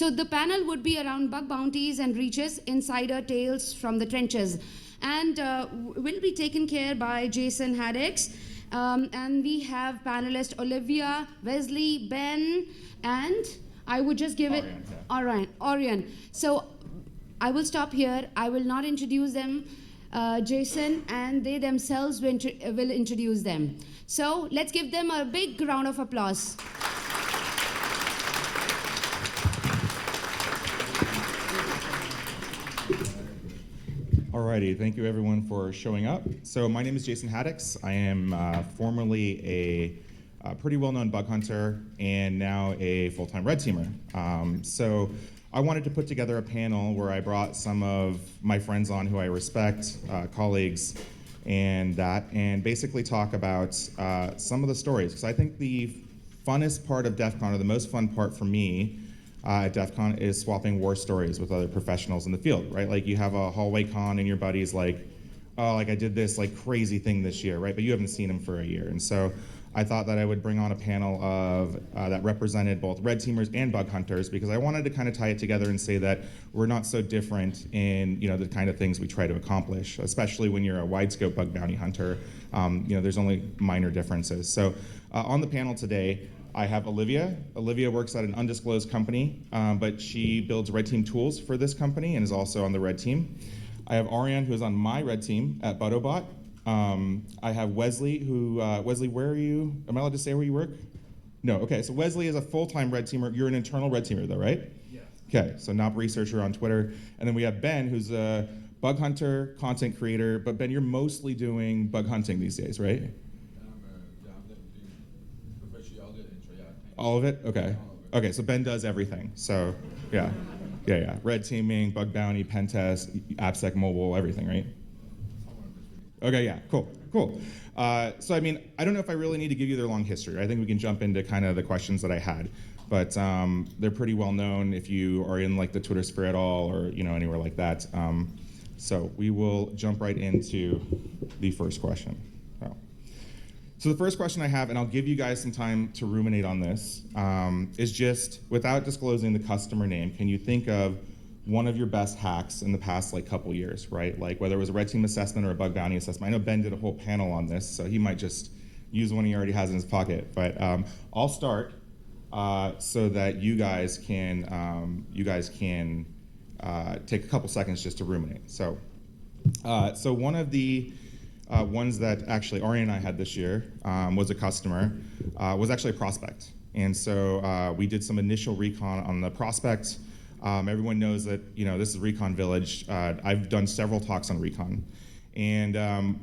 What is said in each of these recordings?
So the panel would be around bug bounties and breaches, insider tales from the trenches. And will be taken care by Jason Haddix. And we have panelists Olivia, Wesley, Ben, and I would just give Orion, it Orion. So I will stop here. I will not introduce them, Jason, and they themselves will introduce them. So let's give them a big round of applause. Alrighty, thank you everyone for showing up. So my name is Jason Haddix. I am formerly a pretty well-known bug hunter and now a full-time red teamer. So I wanted to put together a panel where I brought some of my friends on who I respect, colleagues, and basically talk about some of the stories. Because I think the funnest part of DEF CON, or the most fun part for me, at DEF CON is swapping war stories with other professionals in the field, right? Like you have a hallway con and your buddy's like, oh, like I did this like crazy thing this year, right? But you haven't seen him for a year. And so I thought that I would bring on a panel of that represented both red teamers and bug hunters, because I wanted to kind of tie it together and say that we're not so different in the kind of things we try to accomplish, especially when you're a wide scope bug bounty hunter. There's only minor differences. So on the panel today, I have Olivia. Olivia works at an undisclosed company, but she builds red team tools for this company and is also on the red team. I have Ariane, who is on my red team at Buttobot. I have Wesley, who, Wesley, where are you? Am I allowed to say where you work? No, okay, so Wesley is a full-time red teamer. You're an internal red teamer though, right? Yes. Okay, so NOP researcher on Twitter. And then we have Ben, who's a bug hunter, content creator, but Ben, you're mostly doing bug hunting these days, right? All of it? Okay. Okay, so Ben does everything. So, yeah. Red teaming, bug bounty, pen test, AppSec mobile, everything, right? Okay, yeah, cool. So, I mean, I don't know if I really need to give you their long history. I think we can jump into kind of the questions that I had. But they're pretty well known if you are in like the Twitter sphere at all or, anywhere like that. So we will jump right into the first question. So the first question I have, and I'll give you guys some time to ruminate on this, is just, without disclosing the customer name, can you think of one of your best hacks in the past couple years, right? Like whether it was a red team assessment or a bug bounty assessment. I know Ben did a whole panel on this, so he might just use one he already has in his pocket. But I'll start so that you guys can take a couple seconds just to ruminate. So one of the ones that actually Ari and I had this year was a customer, was actually a prospect. And so we did some initial recon on the prospect. Everyone knows that this is Recon Village. I've done several talks on Recon. And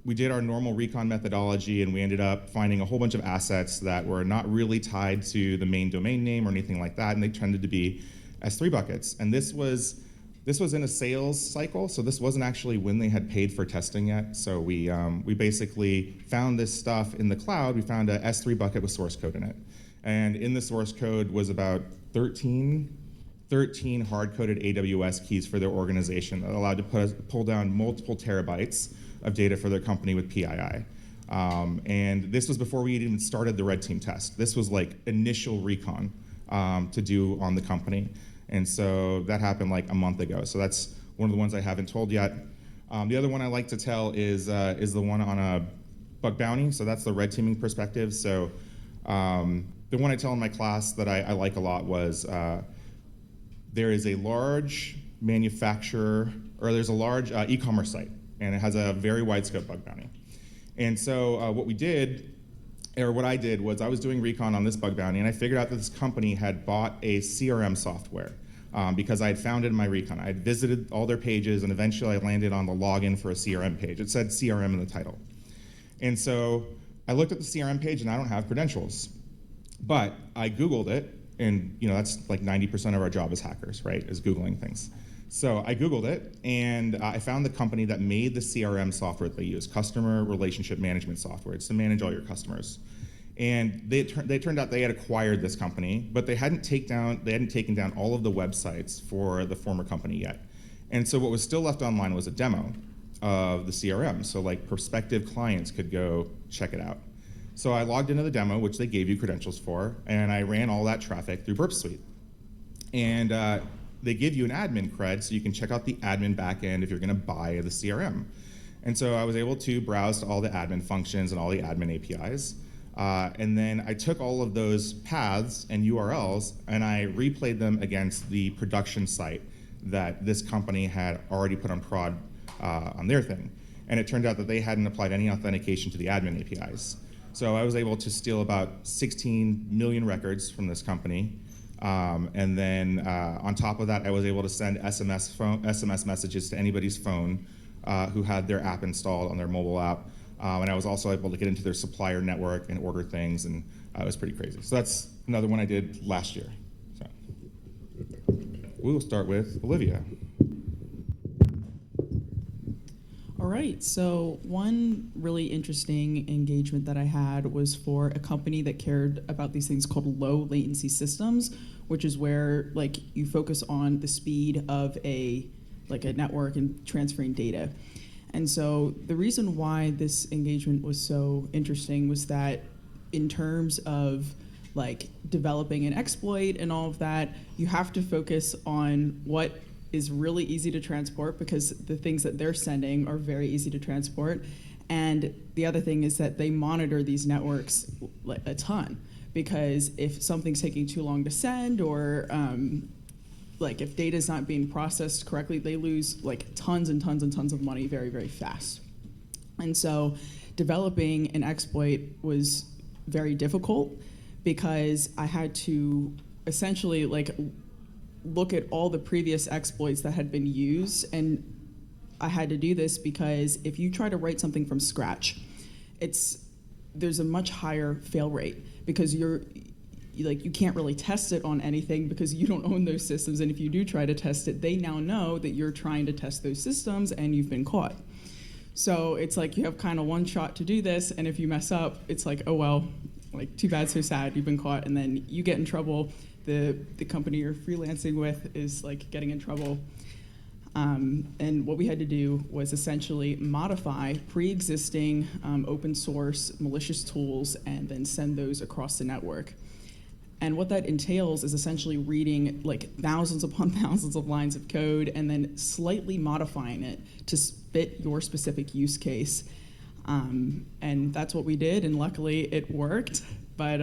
we did our normal Recon methodology, and we ended up finding a whole bunch of assets that were not really tied to the main domain name or anything like that, and they tended to be S3 buckets. And this was in a sales cycle, so this wasn't actually when they had paid for testing yet. So we basically found this stuff in the cloud. We found a S3 bucket with source code in it. And in the source code was about 13 hard-coded AWS keys for their organization that allowed to pull down multiple terabytes of data for their company with PII. And this was before we even started the red team test. This was like initial recon to do on the company. And so that happened like a month ago. So that's one of the ones I haven't told yet. The other one I like to tell is the one on a bug bounty. So that's the red teaming perspective. So the one I tell in my class that I like a lot was there is a large manufacturer, or there's a large e-commerce site, and it has a very wide scope bug bounty. And so what I did was I was doing recon on this bug bounty, and I figured out that this company had bought a CRM software because I had found it in my recon. I had visited all their pages, and eventually I landed on the login for a CRM page. It said CRM in the title. And so I looked at the CRM page, and I don't have credentials. But I Googled it, and that's like 90% of our job as hackers, right, is Googling things. So I Googled it, and I found the company that made the CRM software that they use, customer relationship management software. It's to manage all your customers. And they turned out they had acquired this company, but they hadn't taken down all of the websites for the former company yet. And so what was still left online was a demo of the CRM. So like prospective clients could go check it out. So I logged into the demo, which they gave you credentials for, and I ran all that traffic through Burp Suite. And they give you an admin cred so you can check out the admin backend if you're going to buy the CRM. And so I was able to browse to all the admin functions and all the admin APIs. And then I took all of those paths and URLs and I replayed them against the production site that this company had already put on prod on their thing. And it turned out that they hadn't applied any authentication to the admin APIs. So I was able to steal about 16 million records from this company. And then on top of that, I was able to send SMS messages to anybody's phone who had their app installed on their mobile app. And I was also able to get into their supplier network and order things, and it was pretty crazy. So that's another one I did last year. So we will start with Olivia. All right, so one really interesting engagement that I had was for a company that cared about these things called low latency systems, which is where like you focus on the speed of a network and transferring data. And so the reason why this engagement was so interesting was that in terms of like developing an exploit and all of that, you have to focus on what is really easy to transport because the things that they're sending are very easy to transport. And the other thing is that they monitor these networks a ton because if something's taking too long to send or like if data is not being processed correctly, they lose like tons and tons and tons of money very, very fast. And so developing an exploit was very difficult because I had to essentially like look at all the previous exploits that had been used, and I had to do this because if you try to write something from scratch, there's a much higher fail rate because you can't really test it on anything because you don't own those systems, and if you do try to test it, they now know that you're trying to test those systems and you've been caught. So it's like you have kind of one shot to do this, and if you mess up, it's like, oh well, like too bad, so sad, you've been caught, and then you get in trouble. The company you're freelancing with is like getting in trouble. And what we had to do was essentially modify pre-existing open source malicious tools and then send those across the network. And what that entails is essentially reading like thousands upon thousands of lines of code and then slightly modifying it to fit your specific use case. And that's what we did, and luckily it worked. But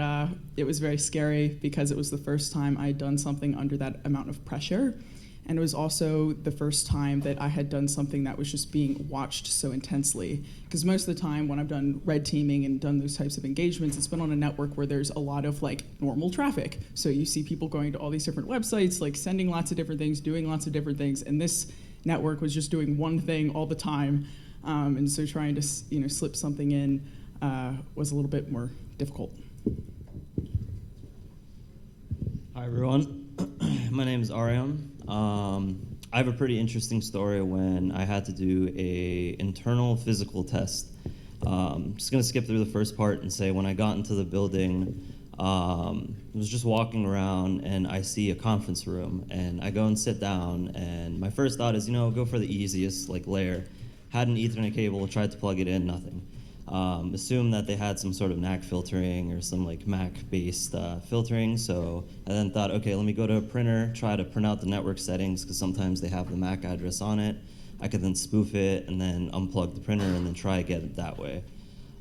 it was very scary because it was the first time I had done something under that amount of pressure. And it was also the first time that I had done something that was just being watched so intensely. Because most of the time when I've done red teaming and done those types of engagements, it's been on a network where there's a lot of like normal traffic. So you see people going to all these different websites, like sending lots of different things, doing lots of different things. And this network was just doing one thing all the time. And so trying to slip something in was a little bit more difficult. Hi everyone, my name is Ariam. I have a pretty interesting story when I had to do a internal physical test. I'm just gonna skip through the first part and say when I got into the building, I was just walking around and I see a conference room and I go and sit down and my first thought is, go for the easiest like layer. Had an Ethernet cable, tried to plug it in, nothing. Assumed that they had some sort of NAC filtering or some like Mac-based filtering, so I then thought, okay, let me go to a printer, try to print out the network settings, because sometimes they have the MAC address on it. I could then spoof it and then unplug the printer and then try to get it that way.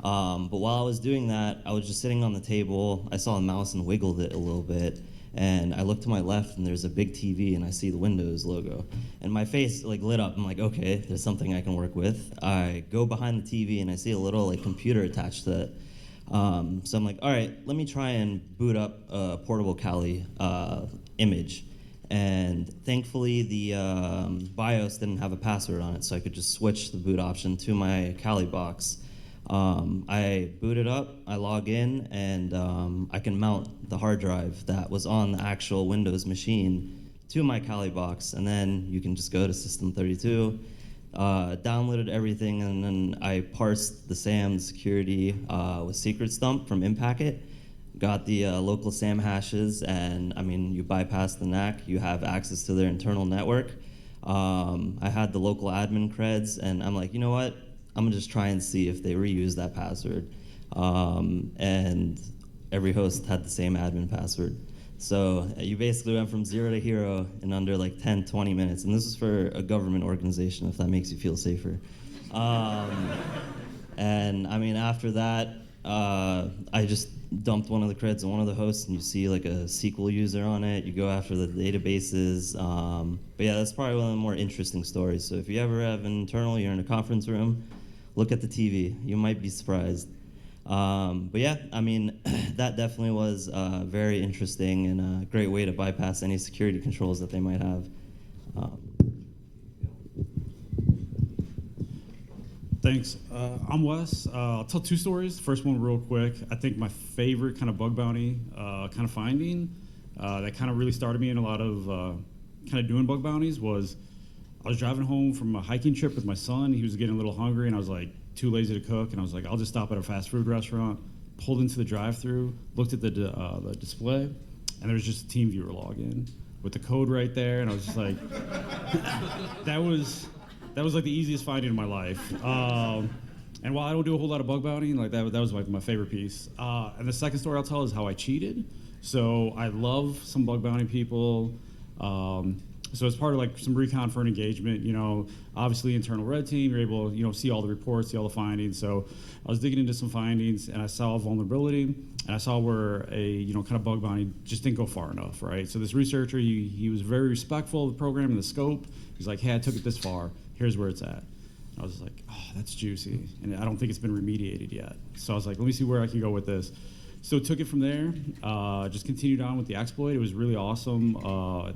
But while I was doing that, I was just sitting on the table, I saw a mouse and wiggled it a little bit, and I look to my left and there's a big TV and I see the Windows logo. And my face like lit up. I'm like, okay, there's something I can work with. I go behind the TV and I see a little like computer attached to it. So I'm like, all right, let me try and boot up a portable Kali image. And thankfully the BIOS didn't have a password on it, so I could just switch the boot option to my Kali box. I boot it up, I log in, and I can mount the hard drive that was on the actual Windows machine to my Kali box, and then you can just go to System32, downloaded everything, and then I parsed the SAM security with Secret Stump from Impacket, got the local SAM hashes, and I mean, you bypass the NAC, you have access to their internal network. I had the local admin creds, and I'm like, you know what? I'm gonna just try and see if they reuse that password. And every host had the same admin password. So you basically went from 0 to hero in under like 10, 20 minutes. And this is for a government organization, if that makes you feel safer. And I mean, after that, I just dumped one of the creds on one of the hosts, and you see like a SQL user on it. You go after the databases. But yeah, that's probably one of the more interesting stories. So if you ever have an internal, you're in a conference room, look at the TV. You might be surprised. But yeah, I mean, that definitely was very interesting and a great way to bypass any security controls that they might have. Thanks. I'm Wes. I'll tell two stories. The first one real quick. I think my favorite kind of bug bounty kind of finding that kind of really started me in a lot of kind of doing bug bounties was I was driving home from a hiking trip with my son. He was getting a little hungry, and I was like too lazy to cook, and I was like, I'll just stop at a fast food restaurant. Pulled into the drive-thru, looked at the display, and there was just a TeamViewer login with the code right there, and I was just like, that was like the easiest finding in my life. And while I don't do a whole lot of bug bounty, like that was like my favorite piece. And the second story I'll tell is how I cheated. So I love some bug bounty people. So as part of like some recon for an engagement, obviously internal red team, you're able to, see all the reports, see all the findings. So I was digging into some findings, and I saw a vulnerability, and I saw where a, kind of bug bounty just didn't go far enough, right? So this researcher, he was very respectful of the program and the scope. He's like, hey, I took it this far. Here's where it's at. And I was like, oh, that's juicy. And I don't think it's been remediated yet. So I was like, let me see where I can go with this. So took it from there, just continued on with the exploit. It was really awesome.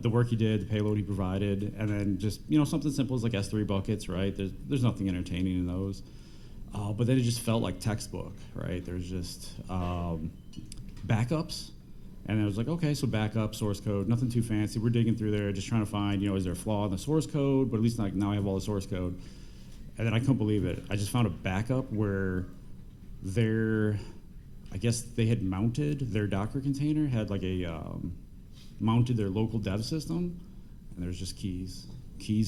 The work he did, the payload he provided, and then just, something simple as like S3 buckets, right? There's nothing entertaining in those. But then it just felt like textbook, right? There's just backups. And I was like, okay, so backup, source code, nothing too fancy. We're digging through there, just trying to find, is there a flaw in the source code? But at least now I have all the source code. And then I couldn't believe it. I just found a backup where I guess they had mounted their Docker container, had like mounted their local dev system, and there's just keys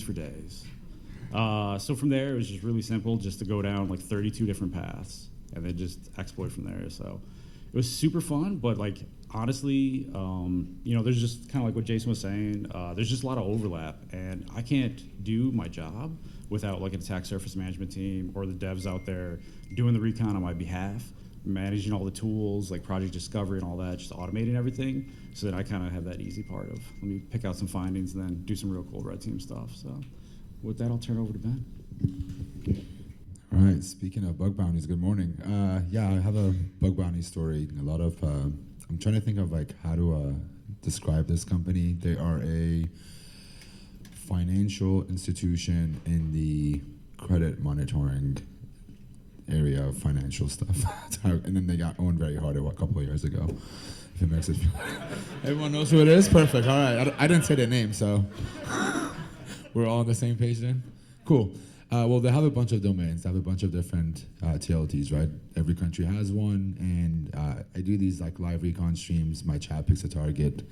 for days. So from there, it was just really simple, just to go down like 32 different paths, and then just exploit from there. So it was super fun, but like honestly, there's just kind of like what Jason was saying. There's just a lot of overlap, and I can't do my job without like an attack surface management team or the devs out there doing the recon on my behalf, managing all the tools like project discovery and all that, just automating everything, so that I kind of have that easy part of let me pick out some findings and then do some real cool red team stuff. So with that, I'll turn it over to Ben. All right, speaking of bug bounties, good morning. Yeah, I have a bug bounty story. A lot of, I'm trying to think of like how to describe this company. They are a financial institution in the credit monitoring area of financial stuff. And then they got owned very hard a couple of years ago. If it makes it feel everyone knows who it is? Perfect. All right. I didn't say their name, so we're all on the same page then? Cool. Well, they have a bunch of domains. They have a bunch of different TLTs, right? Every country has one, and I do these like live recon streams. My chat picks a target.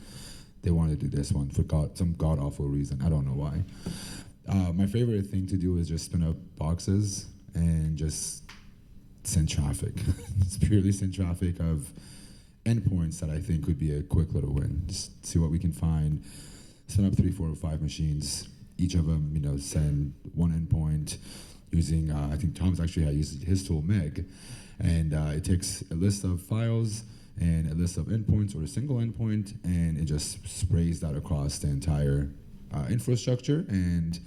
They wanted to do this one for some god-awful reason. I don't know why. My favorite thing to do is just spin up boxes and just send traffic. It's purely send traffic of endpoints that I think would be a quick little win. Just see what we can find. Spin up 3, 4, or 5 machines. Each of them, send one endpoint using, I think Tom's actually used his tool, Meg. And it takes a list of files and a list of endpoints or a single endpoint, and it just sprays that across the entire infrastructure, and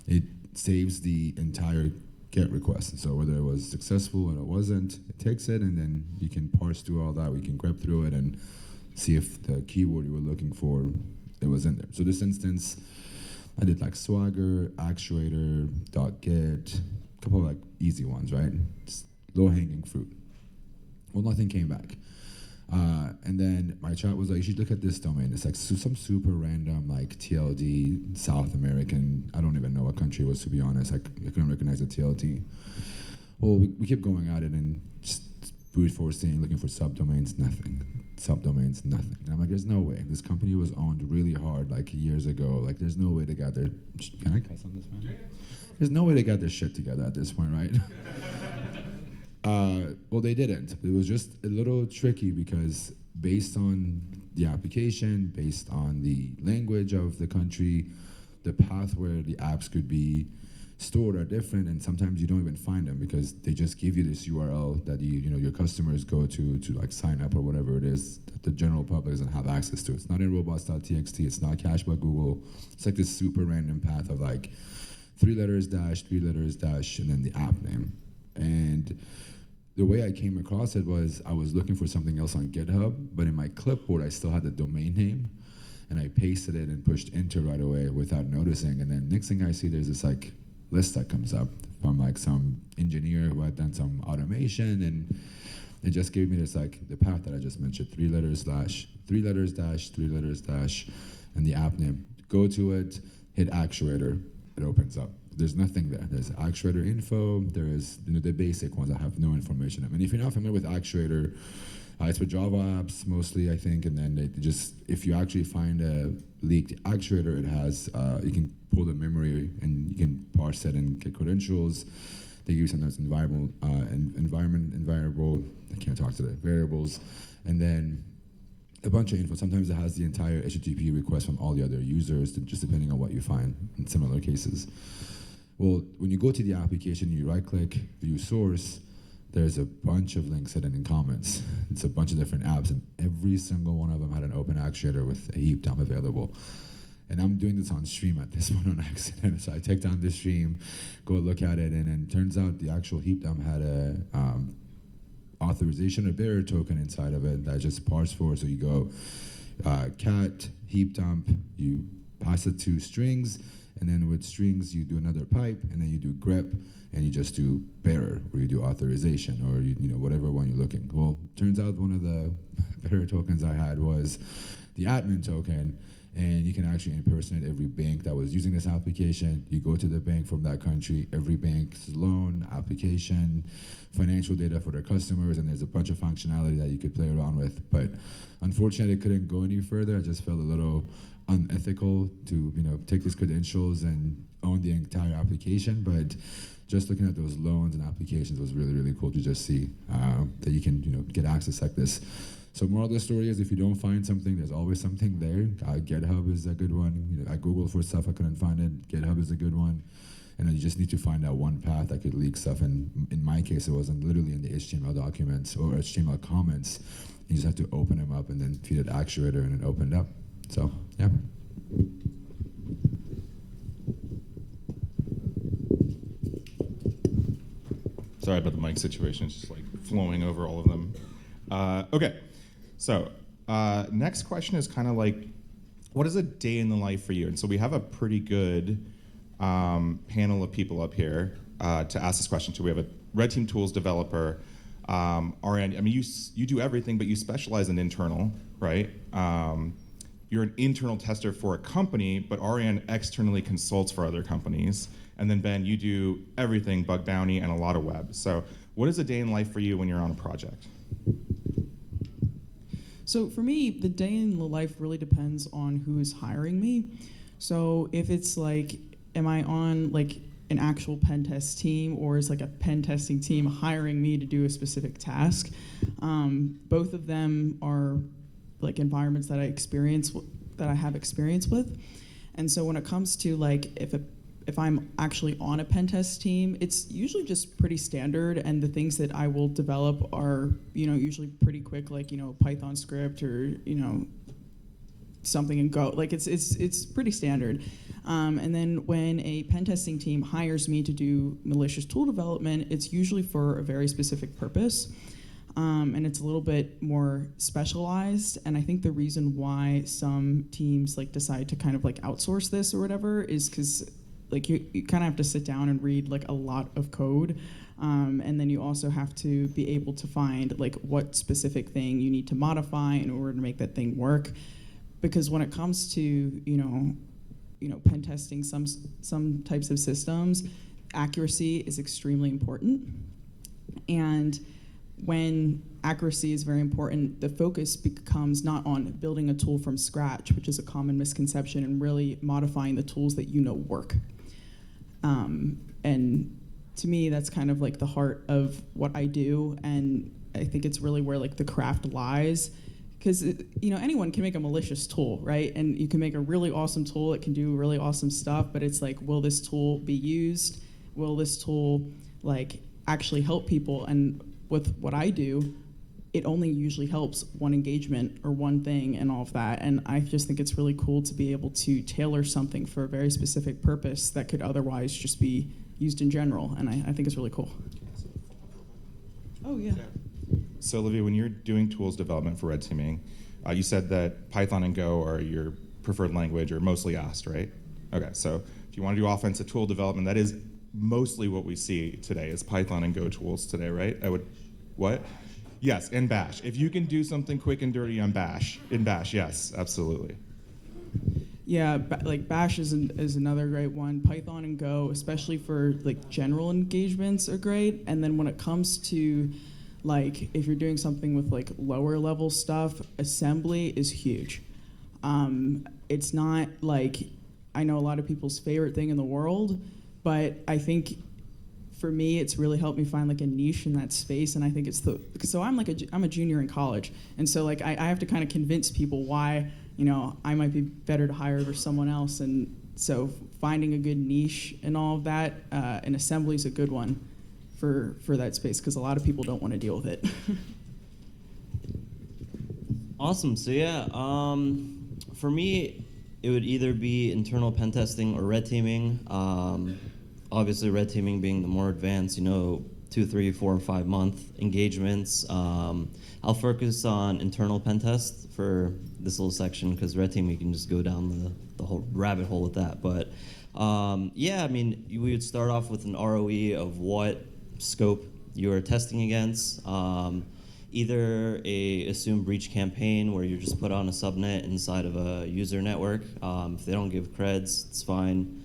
it saves the entire GET request. So whether it was successful and it wasn't, it takes it, and then you can parse through all that. We can grep through it and see if the keyword you were looking for, it was in there. So this instance, I did like Swagger, Actuator, .get, a couple of like easy ones, right? Just low-hanging fruit. Well, nothing came back. And then my chat was like, you should look at this domain. It's like some super random like TLD, South American, I don't even know what country it was, to be honest. I couldn't recognize the TLD. Well, we kept going at it and just brute forcing, looking for subdomains, nothing. Subdomains, nothing. And I'm like, there's no way. This company was owned really hard like years ago. Like, there's no way they got their, can I cuss on this, man? There's no way they got their shit together at this point, right? Well, they didn't. It was just a little tricky because based on the application, based on the language of the country, the path where the apps could be stored are different, and sometimes you don't even find them because they just give you this URL that your customers go to like sign up or whatever it is that the general public doesn't have access to. It's not in robots.txt, it's not cached by Google. It's like this super random path of like 3 letters dash, 3 letters dash, and then the app name. And the way I came across it was I was looking for something else on GitHub, but in my clipboard I still had the domain name, and I pasted it and pushed enter right away without noticing. And then next thing I see, there's this like list that comes up from like some engineer who had done some automation, and it just gave me this like the path that I just mentioned, 3 letters dash, 3 letters dash, 3 letters dash, and the app name. Go to it, hit actuator, it opens up. There's nothing there. There's actuator info. There is the basic ones that have no information. I mean, if you're not familiar with actuator, it's for Java apps mostly, I think, and then they just, if you actually find a leaked actuator, it has, you can pull the memory and you can parse it and get credentials. They use sometimes variable, I can't talk today, variables, and then a bunch of info. Sometimes it has the entire HTTP request from all the other users, just depending on what you find in similar cases. Well, when you go to the application, you right-click, view source, there's a bunch of links hidden in comments. It's a bunch of different apps, and every single one of them had an open actuator with a heap dump available. And I'm doing this on stream at this point on accident. So I take down the stream, go look at it, and then turns out the actual heap dump had a authorization or bearer token inside of it that just parsed for. So you go cat, heap dump, you pass it to strings, and then with strings you do another pipe, and then you do grep, and you just do bearer, or you do authorization, or whatever one you're looking. Well, turns out one of the bearer tokens I had was the admin token, and you can actually impersonate every bank that was using this application. You go to the bank from that country, every bank's loan, application, financial data for their customers, and there's a bunch of functionality that you could play around with. But unfortunately, it couldn't go any further. I just felt a little unethical to take these credentials and own the entire application. But just looking at those loans and applications was really, really cool to just see that you can get access like this. So moral of the story is, if you don't find something, there's always something there. GitHub is a good one. I Googled for stuff, I couldn't find it. GitHub is a good one. And then you just need to find that one path that could leak stuff. And in my case, it wasn't literally in the HTML documents or HTML comments. You just have to open them up and then feed it actuator, and it opened up. So, yeah. Sorry about the mic situation. It's just like flowing over all of them. Okay. So next question is kind of like, what is a day in the life for you? And so we have a pretty good panel of people up here to ask this question to. We have a Red Team Tools developer, Ariane. I mean, you do everything, but you specialize in internal, right? You're an internal tester for a company, but Ariane externally consults for other companies. And then Ben, you do everything, bug bounty, and a lot of web. So what is a day in life for you when you're on a project? So for me, the day in the life really depends on who is hiring me. So if it's like, am I on like an actual pen test team, or is like a pen testing team hiring me to do a specific task? Both of them are like environments that I have experience with. And so when it comes to like if I'm actually on a pen test team, it's usually just pretty standard, and the things that I will develop are, usually pretty quick, like, Python script or, something in Go. Like it's pretty standard. And then when a pen testing team hires me to do malicious tool development, it's usually for a very specific purpose. And it's a little bit more specialized. And I think the reason why some teams like decide to kind of like outsource this or whatever is because like you kind of have to sit down and read like a lot of code, and then you also have to be able to find like what specific thing you need to modify in order to make that thing work. Because when it comes to pen testing some types of systems, accuracy is extremely important. And when accuracy is very important, the focus becomes not on building a tool from scratch, which is a common misconception, and really modifying the tools that work. And to me, that's kind of like the heart of what I do, and I think it's really where like the craft lies, because anyone can make a malicious tool, right? And you can make a really awesome tool that can do really awesome stuff, but it's like, will this tool be used? Will this tool like actually help people? And with what I do, it only usually helps one engagement or one thing and all of that. And I just think it's really cool to be able to tailor something for a very specific purpose that could otherwise just be used in general. And I think it's really cool. Oh, yeah. So Olivia, when you're doing tools development for red teaming, you said that Python and Go are your preferred language or mostly asked, right? Okay, so if you want to do offensive tool development, that is mostly what we see today is Python and Go tools today, right? What? Yes, in Bash. If you can do something quick and dirty in Bash, yes, absolutely. Yeah, like Bash is another great one. Python and Go, especially for like general engagements, are great. And then when it comes to like if you're doing something with like lower level stuff, assembly is huge. It's not like I know a lot of people's favorite thing in the world, but I think for me, it's really helped me find like a niche in that space, and I think it's so I'm a junior in college, and so like I have to kind of convince people why I might be better to hire over someone else, and so finding a good niche and all of that, and assembly is a good one for that space because a lot of people don't want to deal with it. Awesome. So yeah, for me, it would either be internal pen testing or red teaming. Obviously, red teaming being the more advanced, 2, 3, 4, 5 month engagements. I'll focus on internal pen test for this little section because red teaming, you can just go down the whole rabbit hole with that. But yeah, I mean, we would start off with an ROE of what scope you're testing against. Either a assumed breach campaign where you just put on a subnet inside of a user network. If they don't give creds, it's fine.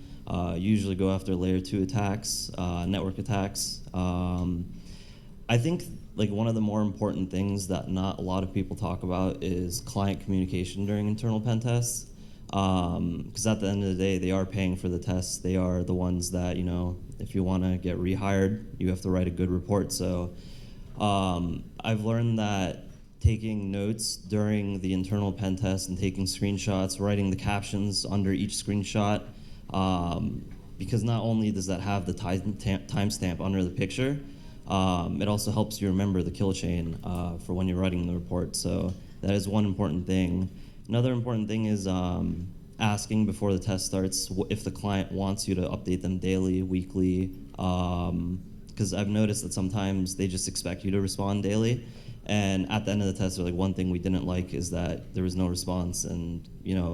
Usually go after layer 2 attacks, network attacks. I think like one of the more important things that not a lot of people talk about is client communication during internal pen tests. Because at the end of the day, they are paying for the tests. They are the ones that, if you want to get rehired, you have to write a good report. So I've learned that taking notes during the internal pen test and taking screenshots, writing the captions under each screenshot, because not only does that have the timestamp under the picture, it also helps you remember the kill chain for when you're writing the report. So that is one important thing. Another important thing is asking before the test starts if the client wants you to update them daily, weekly, because I've noticed that sometimes they just expect you to respond daily. And at the end of the test, they're like, one thing we didn't like is that there was no response. And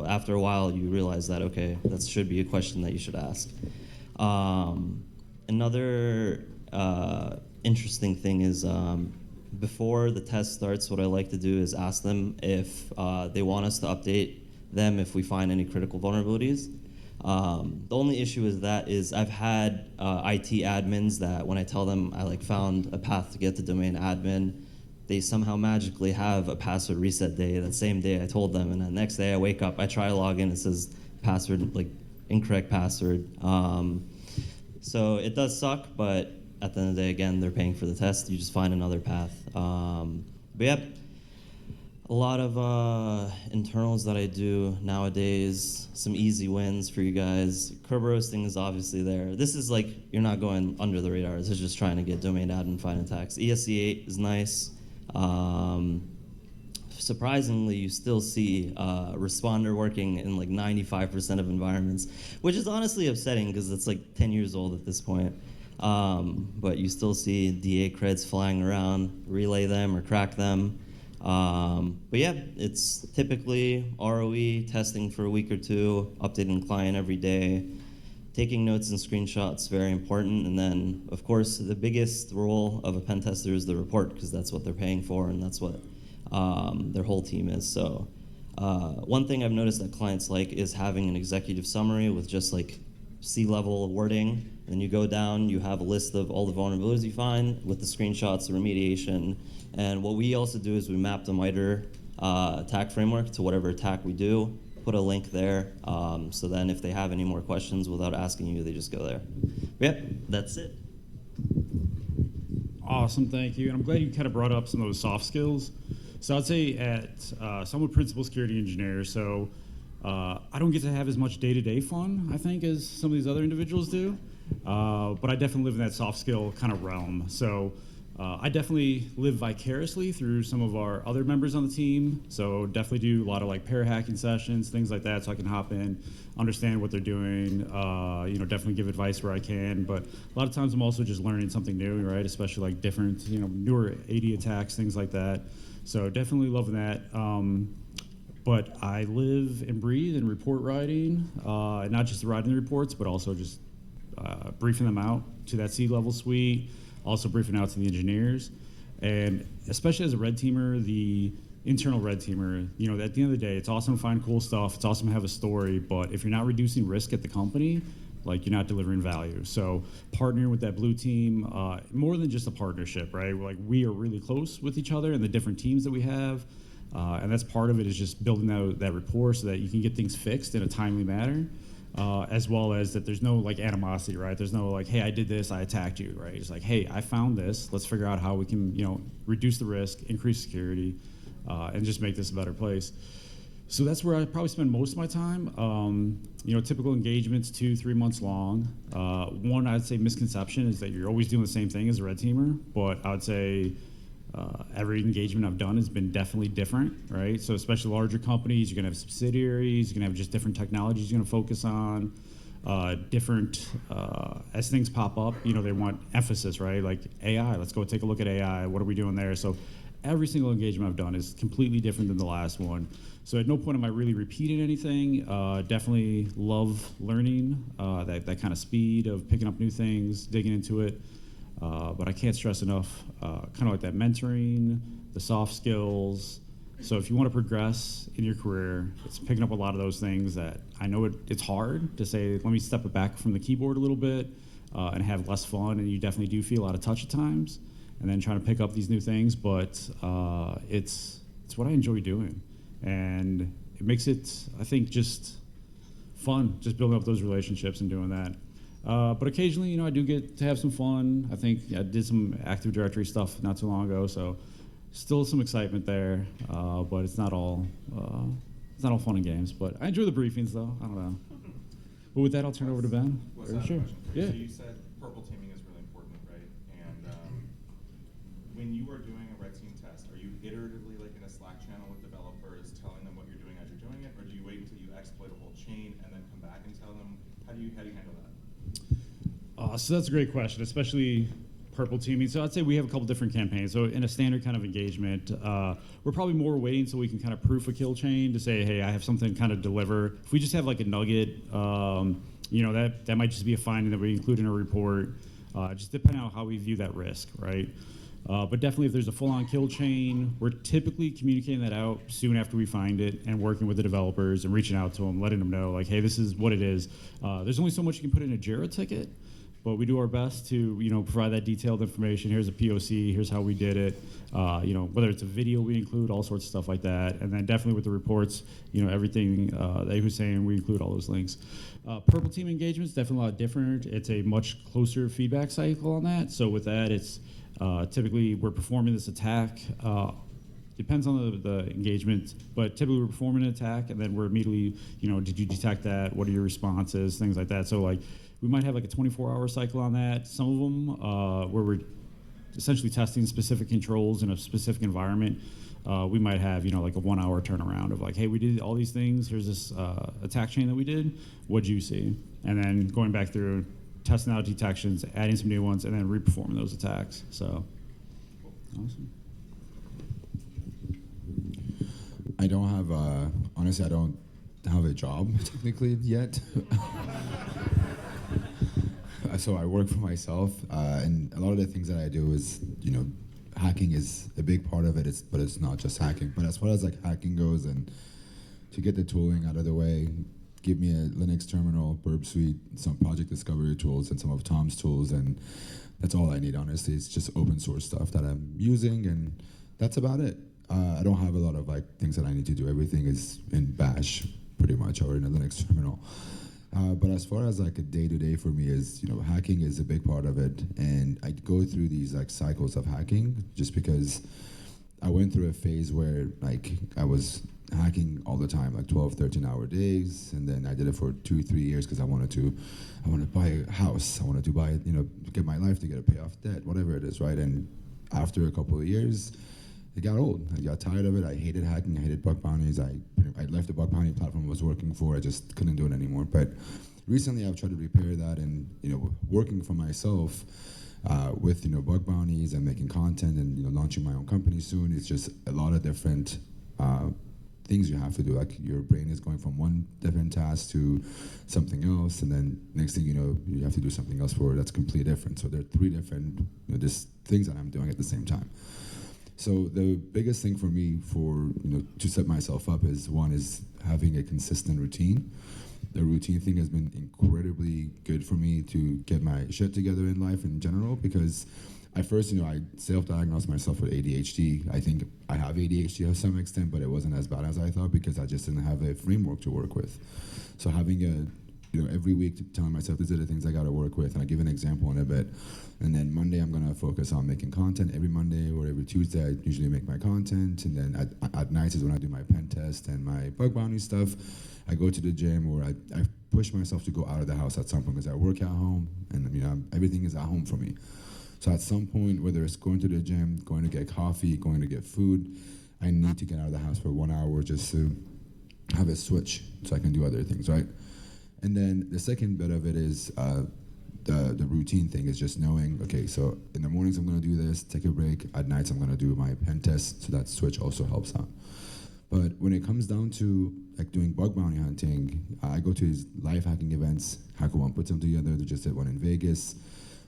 after a while, you realize that, okay, that should be a question that you should ask. Another interesting thing is before the test starts, what I like to do is ask them if they want us to update them if we find any critical vulnerabilities. The only issue is I've had IT admins that when I tell them I found a path to get to domain admin, they somehow magically have a password reset day that same day I told them, and the next day I wake up, I try to log in, it says password, incorrect password. So it does suck, but at the end of the day, again, they're paying for the test. You just find another path. But yeah, a lot of internals that I do nowadays, some easy wins for you guys. Curb roasting is obviously there. This is you're not going under the radar. This is just trying to get domain admin find attacks. ESC8 is nice. Surprisingly, you still see responder working in 95% of environments, which is honestly upsetting because it's 10 years old at this point. But you still see DA creds flying around, relay them or crack them. But yeah, it's typically ROE, testing for a week or two, updating the client every day, taking notes and screenshots, very important. And then, of course, the biggest role of a pen tester is the report, because that's what they're paying for and that's what their whole team is. So one thing I've noticed that clients like is having an executive summary with just C-level wording. Then you go down, you have a list of all the vulnerabilities you find with the screenshots, the remediation. And what we also do is we map the MITRE attack framework to whatever attack we do, put a link there. So then if they have any more questions without asking you, they just go there. Yep, that's it. Awesome, thank you. And I'm glad you kind of brought up some of those soft skills. So I'd say so I'm a principal security engineer, so I don't get to have as much day-to-day fun, I think, as some of these other individuals do. But I definitely live in that soft skill kind of realm. So I definitely live vicariously through some of our other members on the team. So definitely do a lot of like pair hacking sessions, things like that, so I can hop in, understand what they're doing, definitely give advice where I can. But a lot of times I'm also just learning something new, right? Especially like different, newer AD attacks, things like that. So definitely loving that. But I live and breathe in report writing, not just writing the reports, but also just briefing them out to that C-level suite, also briefing out to the engineers. And especially as a red teamer, the internal red teamer, at the end of the day, it's awesome to find cool stuff. It's awesome to have a story, but if you're not reducing risk at the company, like you're not delivering value. So partnering with that blue team, more than just a partnership, right? Like we are really close with each other and the different teams that we have. And that's part of it, is just building that rapport so that you can get things fixed in a timely manner, as well as that there's no like animosity, right? There's no like, hey, I did this, I attacked you, right? It's like, hey, I found this. Let's figure out how we can, reduce the risk, increase security, and just make this a better place. So that's where I probably spend most of my time. Typical engagements, 2-3 months long. One, I'd say misconception is that you're always doing the same thing as a red teamer, but I would say every engagement I've done has been definitely different, right? So especially larger companies, you're gonna have subsidiaries, you're gonna have just different technologies you're gonna focus on, as things pop up, they want emphasis, right? Like AI, let's go take a look at AI, what are we doing there? So every single engagement I've done is completely different than the last one. So at no point am I really repeating anything. Definitely love learning, that kind of speed of picking up new things, digging into it. But I can't stress enough, kind of like that mentoring, the soft skills. So if you want to progress in your career, it's picking up a lot of those things that I know it's hard to say, let me step it back from the keyboard a little bit and have less fun. And you definitely do feel out of touch at times. And then trying to pick up these new things. But it's what I enjoy doing. And it makes it, I think, just fun, just building up those relationships and doing that. But occasionally, I do get to have some fun. I think I did some Active Directory stuff not too long ago, so still some excitement there. But it's not all fun and games. But I enjoy the briefings, though. I don't know. But with that, I'll turn it over to Ben. Sure. Yeah. So you said purple teaming is really important, right? And when you are doing a red team test, are you iteratively like in a Slack channel with developers, telling them what you're doing as you're doing it, or do you wait until you exploit a whole chain and then come back and tell them? How do you handle that? So that's a great question, especially purple teaming. So I'd say we have a couple different campaigns. So in a standard kind of engagement, we're probably more waiting so we can kind of proof a kill chain to say, hey, I have something to kind of deliver. If we just have like a nugget, that might just be a finding that we include in a report, just depending on how we view that risk, right? But definitely if there's a full-on kill chain, we're typically communicating that out soon after we find it and working with the developers and reaching out to them, letting them know, like, hey, this is what it is. There's only so much you can put in a Jira ticket, but we do our best to, provide that detailed information. Here's a POC, here's how we did it. Whether it's a video we include, all sorts of stuff like that. And then definitely with the reports, everything that he was saying, we include all those links. Purple team engagements, definitely a lot different. It's a much closer feedback cycle on that. So with that, it's typically we're performing this attack. Depends on the engagement, but typically we're performing an attack and then we're immediately, did you detect that? What are your responses? Things like that. So like we might have like a 24-hour cycle on that. Some of them where we're essentially testing specific controls in a specific environment. We might have, like a 1-hour turnaround of like, hey, we did all these things. Here's this attack chain that we did. What'd you see? And then going back through, testing out detections, adding some new ones, and then reperforming those attacks. So, awesome. I don't have, honestly, I don't have a job technically yet. So I work for myself, and a lot of the things that I do is, hacking is a big part of it, but it's not just hacking. But as far as like hacking goes, and to get the tooling out of the way, give me a Linux terminal, Burp Suite, some project discovery tools, and some of Tom's tools, and that's all I need, honestly. It's just open source stuff that I'm using, and that's about it. I don't have a lot of like things that I need to do. Everything is in Bash, pretty much, or in a Linux terminal. But as far as like a day-to-day for me is, hacking is a big part of it, and I go through these like cycles of hacking just because I went through a phase where like I was hacking all the time, like 12, 13-hour days, and then I did it for 2, 3 years because I wanted to buy a house, I wanted to buy, get my life together, pay off debt, whatever it is, right? And after a couple of years, it got old. I got tired of it. I hated hacking. I hated bug bounties. I left the bug bounty platform I was working for. I just couldn't do it anymore. But recently, I've tried to repair that, and working for myself. With bug bounties and making content and launching my own company soon, it's just a lot of different things you have to do. Like your brain is going from one different task to something else, and then next thing you know, you have to do something else for that's completely different. So there are 3 different just things that I'm doing at the same time. So the biggest thing for me to set myself up is one is having a consistent routine. The routine thing has been incredibly good for me to get my shit together in life in general, because at first, I self-diagnosed myself with ADHD. I think I have ADHD to some extent, but it wasn't as bad as I thought because I just didn't have a framework to work with. So having every week telling myself these are the things I got to work with, and I give an example in a bit. And then Monday, I'm gonna focus on making content. Every Monday or every Tuesday, I usually make my content, and then at nights is when I do my pen test and my bug bounty stuff. I go to the gym, or I push myself to go out of the house at some point because I work at home, and everything is at home for me. So at some point, whether it's going to the gym, going to get coffee, going to get food, I need to get out of the house for 1 hour just to have a switch so I can do other things, right? And then the second bit of it is the routine thing is just knowing, okay, so in the mornings I'm gonna do this, take a break, at nights I'm gonna do my pen test, so that switch also helps out. But when it comes down to like doing bug bounty hunting, I go to these live hacking events. HackerOne puts them together. They just did one in Vegas.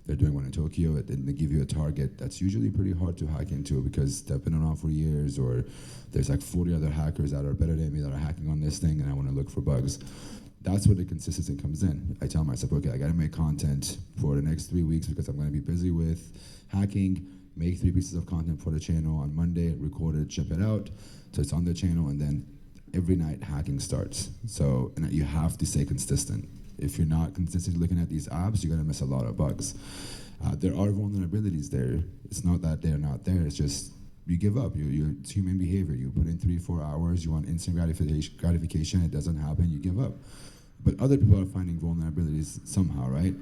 They're doing one in Tokyo, and they give you a target that's usually pretty hard to hack into because they've been around for years, or there's like 40 other hackers that are better than me that are hacking on this thing, and I want to look for bugs. That's where the consistency comes in. I tell myself, okay, I got to make content for the next 3 weeks because I'm going to be busy with hacking, make 3 pieces of content for the channel on Monday, record it, ship it out, so it's on the channel, and then every night hacking starts. So and you have to stay consistent. If you're not consistently looking at these apps, you're going to miss a lot of bugs. There are vulnerabilities there. It's not that they're not there. It's just you give up. It's human behavior. You put in 3-4 hours. You want instant gratification. It doesn't happen. You give up. But other people are finding vulnerabilities somehow, right?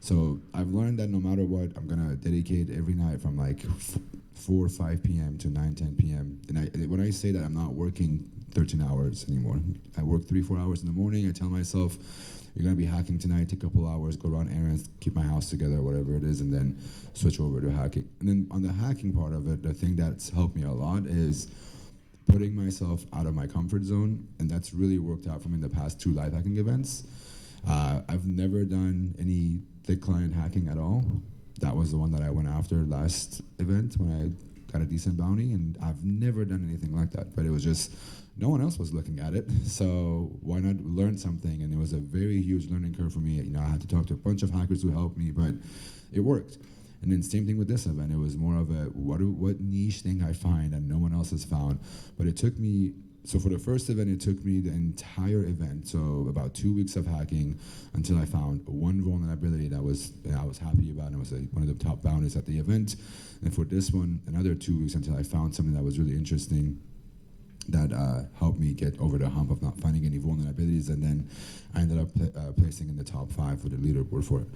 So I've learned that no matter what, I'm going to dedicate every night from like 4 or 5 p.m. to 9, 10 p.m. And when I say that, I'm not working 13 hours anymore. I work 3-4 hours in the morning. I tell myself, you're going to be hacking tonight, take a couple hours, go run errands, keep my house together, whatever it is, and then switch over to hacking. And then on the hacking part of it, the thing that's helped me a lot is putting myself out of my comfort zone, and that's really worked out for me in the past 2 live hacking events. I've never done any thick client hacking at all. That was the one that I went after last event when I got a decent bounty, and I've never done anything like that. But it was just, no one else was looking at it, so why not learn something? And it was a very huge learning curve for me. I had to talk to a bunch of hackers who helped me, but it worked. And then same thing with this event. It was more of a, what niche thing I find that no one else has found. But it took me, so for the first event, it took me the entire event, so about 2 weeks of hacking until I found one vulnerability that I was happy about, and it was one of the top bounties at the event. And for this one, another 2 weeks until I found something that was really interesting that helped me get over the hump of not finding any vulnerabilities, and then I ended up placing in the top 5 for the leaderboard for it.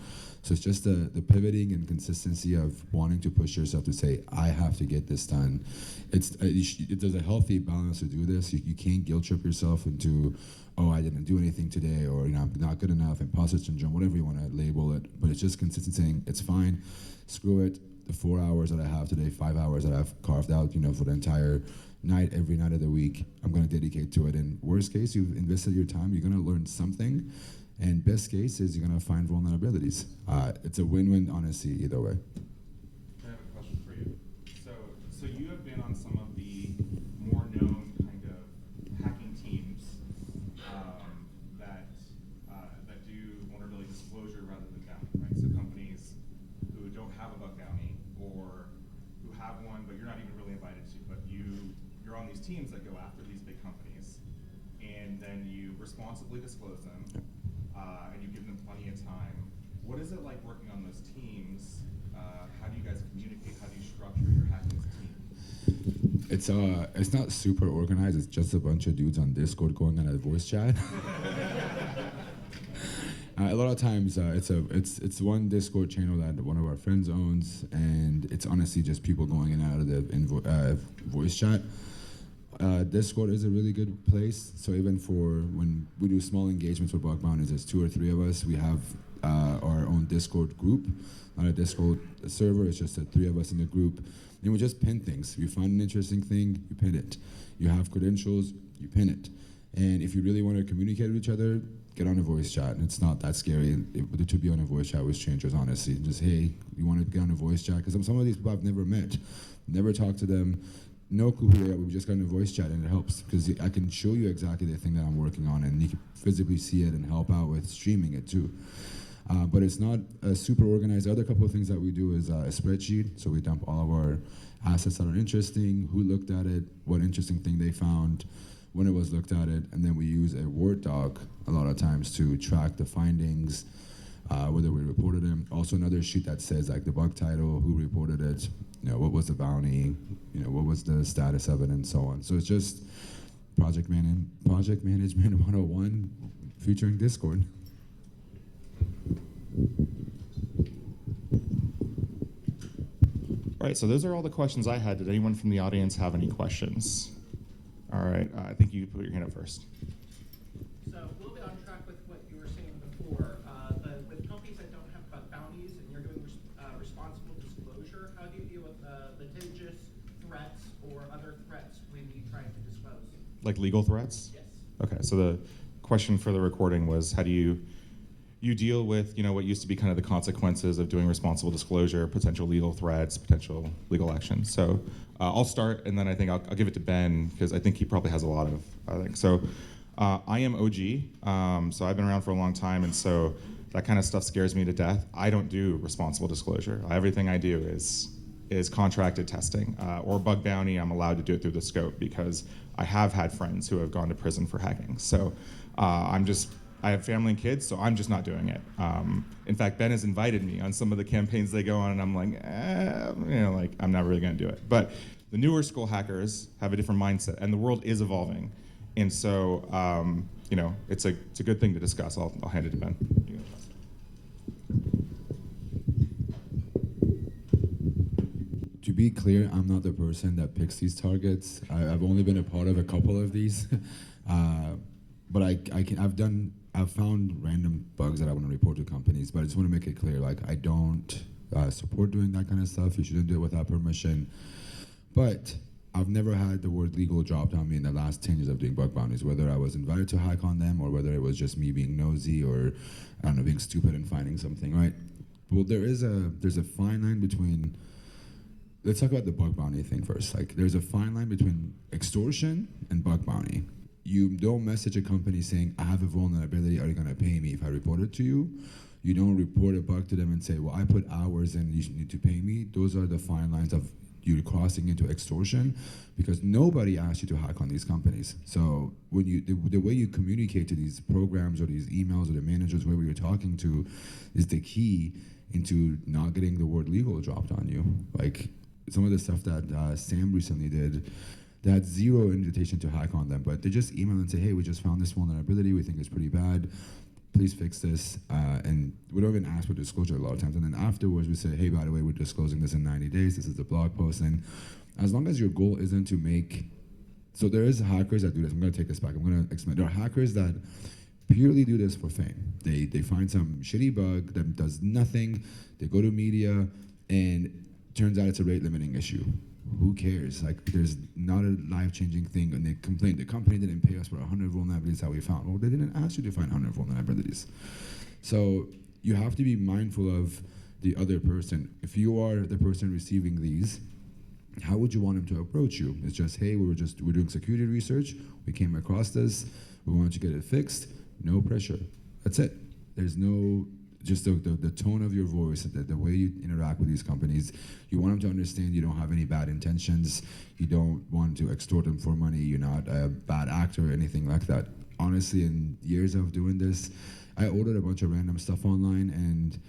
So it's just the pivoting and consistency of wanting to push yourself to say, I have to get this done. There's a healthy balance to do this. You can't guilt trip yourself into, oh, I didn't do anything today, or I'm not good enough, imposter syndrome, whatever you want to label it. But it's just consistent saying, it's fine, screw it. The 4 hours that I have today, 5 hours that I've carved out, for the entire night, every night of the week, I'm going to dedicate to it. And worst case, you've invested your time, you're going to learn something. And best case is you're going to find vulnerabilities. It's a win-win, honestly, either way. I have a question for you. So you have been on some of the more known kind of hacking teams that do vulnerability disclosure rather than bounty, right? So companies who don't have a bug bounty, or who have one but you're not even really invited to, but you're on these teams that go after these big companies, and then you responsibly disclose them, and you give them plenty of time. What is it like working on those teams? How do you guys communicate? How do you structure your hacking as a team? It's not super organized. It's just a bunch of dudes on Discord going on a voice chat. A lot of times, it's one Discord channel that one of our friends owns, and it's honestly just people going in and out of the voice chat. Discord is a really good place. So even for when we do small engagements with bug bounties, there's 2 or 3 of us. We have our own Discord group, not a Discord server. It's just the 3 of us in the group, and we just pin things. You find an interesting thing, you pin it. You have credentials, you pin it. And if you really want to communicate with each other, get on a voice chat. It's not that scary to be on a voice chat with strangers, honestly. Just, hey, you want to get on a voice chat? Because some of these people I've never met, never talked to them, no clue who they are. We just got on a voice chat, and it helps because I can show you exactly the thing that I'm working on, and you can physically see it and help out with streaming it too. But it's not super organized. The other couple of things that we do is a spreadsheet. So we dump all of our assets that are interesting, who looked at it, what interesting thing they found, when it was looked at it, and then we use a Word doc a lot of times to track the findings, whether we reported them. Also another sheet that says like the bug title, who reported it, what was the bounty, what was the status of it, and so on. So it's just project management 101 featuring Discord. All right, so those are all the questions I had. Did anyone from the audience have any questions? All right, I think you put your hand up first. So a little bit on track with what you were saying before, with companies that don't have bounties and you're doing responsible disclosure, how do you deal with litigious threats or other threats when you try to disclose? Like legal threats? Yes. Okay, so the question for the recording was, how do you deal with what used to be kind of the consequences of doing responsible disclosure, potential legal threats, potential legal action. So I'll start, and then I think I'll give it to Ben, because I think he probably has a lot of things. So I am OG, so I've been around for a long time, and so that kind of stuff scares me to death. I don't do responsible disclosure. Everything I do is contracted testing, or bug bounty. I'm allowed to do it through the scope because I have had friends who have gone to prison for hacking. So I have family and kids, so I'm just not doing it. In fact, Ben has invited me on some of the campaigns they go on, and I'm like, I'm not really going to do it. But the newer school hackers have a different mindset, and the world is evolving. And so, it's a good thing to discuss. I'll hand it to Ben. To be clear, I'm not the person that picks these targets. I've only been a part of a couple of these, but I've found random bugs that I want to report to companies, but I just want to make it clear, like, I don't support doing that kind of stuff. You shouldn't do it without permission. But I've never had the word legal dropped on me in the last 10 years of doing bug bounties, whether I was invited to hack on them or whether it was just me being nosy or, I don't know, being stupid and finding something, right? Well, there's a fine line between, let's talk about the bug bounty thing first. Like, there's a fine line between extortion and bug bounty. You don't message a company saying, I have a vulnerability, are you going to pay me if I report it to you? You don't report a bug to them and say, well, I put hours in, you need to pay me. Those are the fine lines of you crossing into extortion, because nobody asked you to hack on these companies. So when the way you communicate to these programs or these emails or the managers, whoever you're talking to, is the key into not getting the word legal dropped on you. Like some of the stuff that Sam recently did, they had zero invitation to hack on them, but they just email and say, hey, we just found this vulnerability, we think it's pretty bad, please fix this. And we don't even ask for disclosure a lot of times. And then afterwards we say, hey, by the way, we're disclosing this in 90 days, this is the blog post. And as long as your goal isn't to make, so there is hackers that do this, I'm gonna take this back, I'm gonna explain. There are hackers that purely do this for fame. They find some shitty bug that does nothing, they go to media, and turns out it's a rate limiting issue. Who cares? Like, there's not a life-changing thing, and they complain, the company didn't pay us for 100 vulnerabilities that we found. Well, they didn't ask you to find 100 vulnerabilities. So you have to be mindful of the other person. If you are the person receiving these, how would you want them to approach you? It's just, hey, we're doing security research, we came across this, we want you to get it fixed, no pressure. That's it. There's no, just the tone of your voice, the way you interact with these companies. You want them to understand you don't have any bad intentions, you don't want to extort them for money, you're not a bad actor or anything like that. Honestly, in years of doing this, I ordered a bunch of random stuff online, and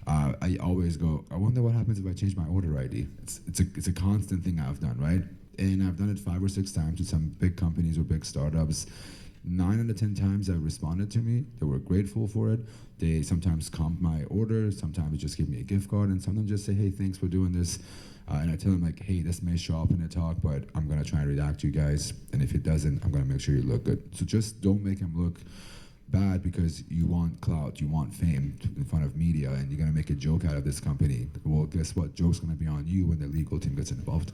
I always go, I wonder what happens if I change my order ID. It's a constant thing I've done, right? and I've done it 5 or 6 times with some big companies or big startups. 9 out of 10 times they responded to me. They were grateful for it. They sometimes comp my order, sometimes just give me a gift card, and sometimes just say, hey, thanks for doing this. And I tell them like, hey, this may show up in the talk, but I'm gonna try and redact you guys. And if it doesn't, I'm gonna make sure you look good. So just don't make him look bad because you want clout, you want fame in front of media, and you're gonna make a joke out of this company. Well, guess what? Joke's gonna be on you when the legal team gets involved.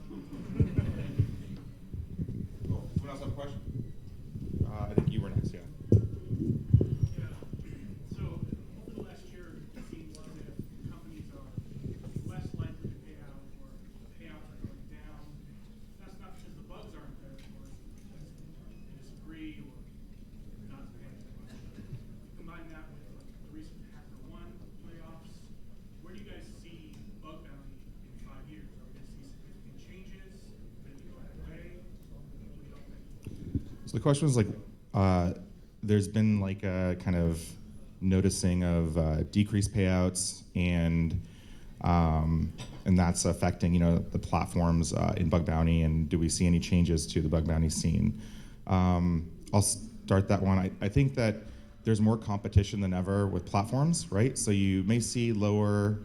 Cool. Someone else have a question? I think you were next, yeah. Yeah. So over the last year, it seems as if companies are less likely to pay out, or payouts are going down. That's not because the bugs aren't there, or because they disagree or not pay as much. Combine that with the recent HackerOne layoffs. Where do you guys see bug bounty in 5 years? Are we going to see significant changes? Will it go away? What do you think? So the question was like, there's been like a kind of noticing of decreased payouts, and that's affecting the platforms in bug bounty. And do we see any changes to the bug bounty scene? I'll start that one. I think that there's more competition than ever with platforms, right? So you may see some lower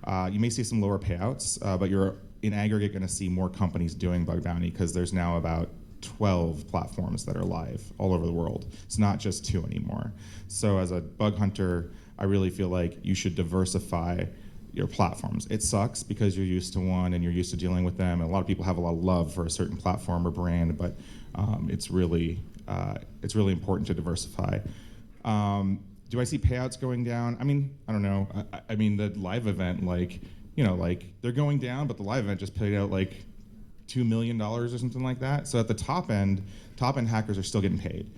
payouts, but you're in aggregate going to see more companies doing bug bounty because there's now about 12 platforms that are live all over the world. It's not just 2 anymore. So as a bug hunter, I really feel like you should diversify your platforms. It sucks because you're used to one and you're used to dealing with them, and a lot of people have a lot of love for a certain platform or brand, but it's really important to diversify. Do I see payouts going down? I mean, I don't know. I mean, the live event, they're going down, but the live event just paid out like $2 million or something like that. So at the top end hackers are still getting paid.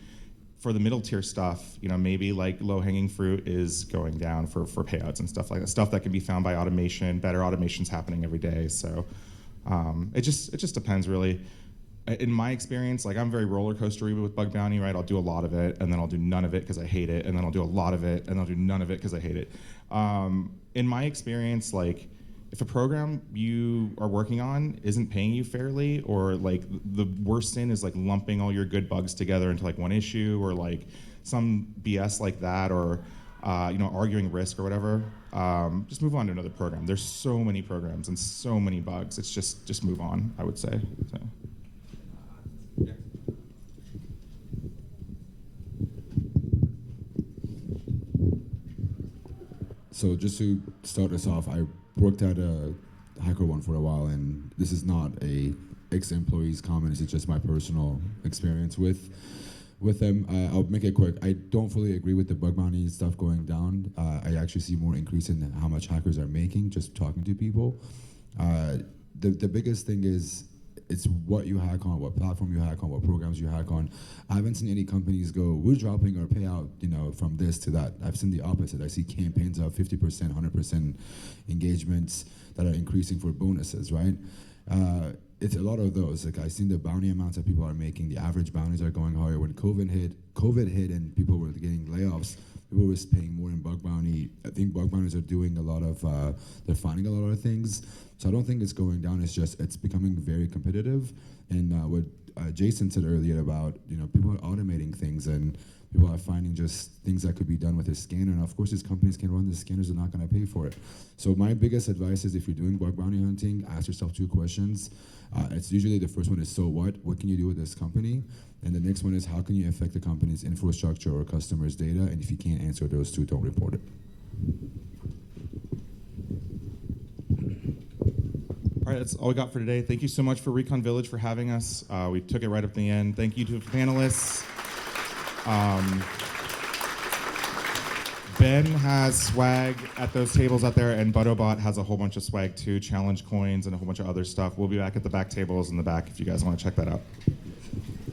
For the middle tier stuff, maybe like low-hanging fruit is going down for payouts and stuff like that. Stuff that can be found by automation. Better automation's happening every day. So it just depends really. In my experience, like I'm very roller coastery with bug bounty, right? I'll do a lot of it, and then I'll do none of it because I hate it, and then I'll do a lot of it, and I'll do none of it because I hate it. In my experience, like if a program you are working on isn't paying you fairly, or like the worst sin is like lumping all your good bugs together into like one issue, or like some BS like that, or arguing risk or whatever, just move on to another program. There's so many programs and so many bugs. It's just move on, I would say. So. Yeah. So just to start us off, I worked at a HackerOne for a while, and this is not a ex-employee's comment. It's just my personal experience with them. I'll make it quick. I don't fully agree with the bug bounty stuff going down. I actually see more increase in how much hackers are making just talking to people. The biggest thing is it's what you hack on, what platform you hack on, what programs you hack on. I haven't seen any companies go, we're dropping our payout, from this to that. I've seen the opposite. I see campaigns of 50%, 100% engagements that are increasing for bonuses, right? It's a lot of those. Like I've seen the bounty amounts that people are making. The average bounties are going higher. When COVID hit and people were getting layoffs, people were paying more in bug bounty. I think bug bounties are doing a lot of, they're finding a lot of things. So I don't think it's going down. It's becoming very competitive. And what Jason said earlier about, people are automating things and people are finding just things that could be done with a scanner. And of course, these companies can run the scanners, they're not going to pay for it. So my biggest advice is if you're doing bug bounty hunting, ask yourself 2 questions. It's usually the first one is, so what? What can you do with this company? And the next one is, how can you affect the company's infrastructure or customers' data? And if you can't answer those 2, don't report it. All right, that's all we got for today. Thank you so much for Recon Village for having us. We took it right up the end. Thank you to the panelists. Ben has swag at those tables out there, and Buttobot has a whole bunch of swag too, challenge coins and a whole bunch of other stuff. We'll be back at the back tables in the back if you guys want to check that out.